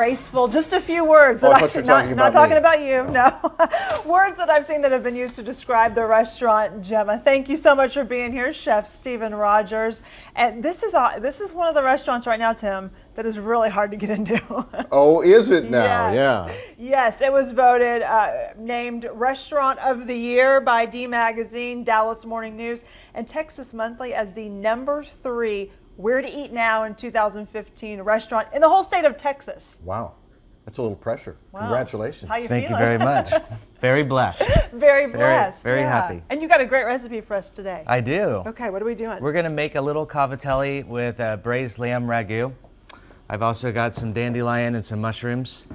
graceful, just a few words that I thought you were talking not about talking me. about you, no. Words that I've seen that have been used to describe the restaurant. Gemma, thank you so much for being here, Chef Stephen Rogers. And this is one of the restaurants right now, Tim, that is really hard to get into. Oh, is it now? Yes. Yeah. Yes, it was voted named Restaurant of the Year by D Magazine, Dallas Morning News, and Texas Monthly as the #3 Where to Eat Now in 2015 restaurant in the whole state of Texas. Wow. That's a little pressure. Wow. Congratulations. How you Thank you feeling? very much. Very blessed. Very blessed. very yeah. happy. And you got a great recipe for us today. I do. Okay, what are we doing? We're going to make a little cavatelli with braised lamb ragu. I've also got some dandelion and some mushrooms.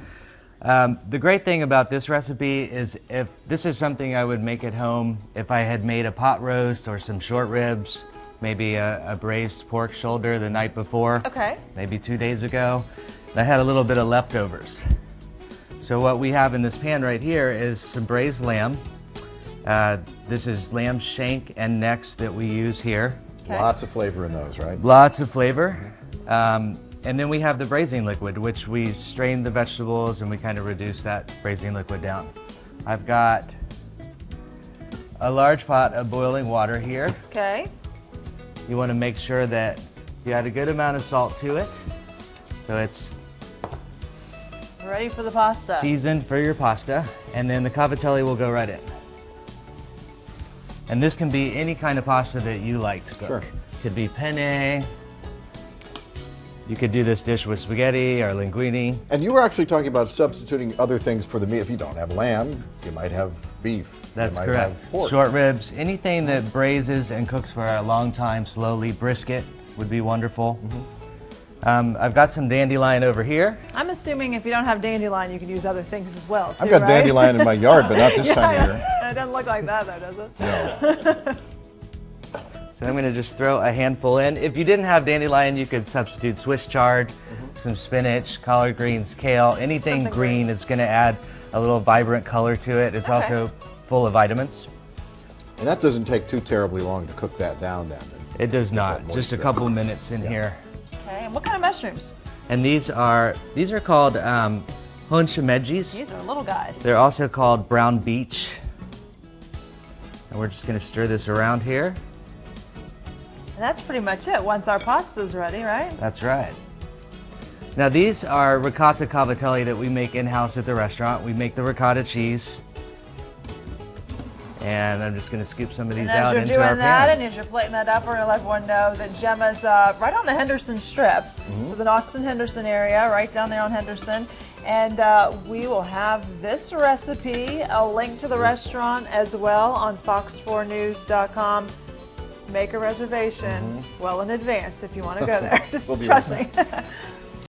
The great thing about this recipe is if this is something I would make at home if I had made a pot roast or some short ribs, maybe a braised pork shoulder the night before, Okay. maybe 2 days ago. I had a little bit of leftovers. So what we have in this pan right here is some braised lamb. This is lamb shank and necks that we use here. Okay. Lots of flavor in those, right? Lots of flavor. And then we have the braising liquid, which we strain the vegetables and we kind of reduce that braising liquid down. I've got a large pot of boiling water here. Okay. You want to make sure that you add a good amount of salt to it. So it's Ready for the pasta. seasoned for your pasta. And then the cavatelli will go right in. And this can be any kind of pasta that you like to cook. Sure. Could be penne. You could do this dish with spaghetti or linguine. And you were actually talking about substituting other things for the meat. If you don't have lamb, you might have beef. That's you might correct. have pork. Short ribs, anything that braises and cooks for a long time slowly. Brisket would be wonderful. I've got some dandelion over here. I'm assuming if you don't have dandelion, you can use other things as well, too, I've got right? dandelion in my yard, but not this time of year. It doesn't look like that, though, does it? No. So I'm gonna just throw a handful in. If you didn't have dandelion, you could substitute Swiss chard, some spinach, collard greens, kale, anything Something green is gonna add a little vibrant color to it. It's Okay. also full of vitamins. And that doesn't take too terribly long to cook that down then. It does not, that just a moisture. couple minutes in here. Okay, and what kind of mushrooms? And these are called honchimedjis. These are little guys. They're also called brown beech. And we're just gonna stir this around here. And that's pretty much it once our pasta's ready, right? That's right. Now these are ricotta cavatelli that we make in-house at the restaurant. We make the ricotta cheese. And I'm just gonna scoop some of these And as out you're into doing our that, pan. and as you're plating that up, we're gonna let everyone know that Gemma's right on the Henderson Strip, so the Knox and Henderson area, right down there on Henderson. And we will have this recipe, a link to the restaurant as well on fox4news.com. Make a reservation well in advance if you want to go there. Just We'll be trust right me.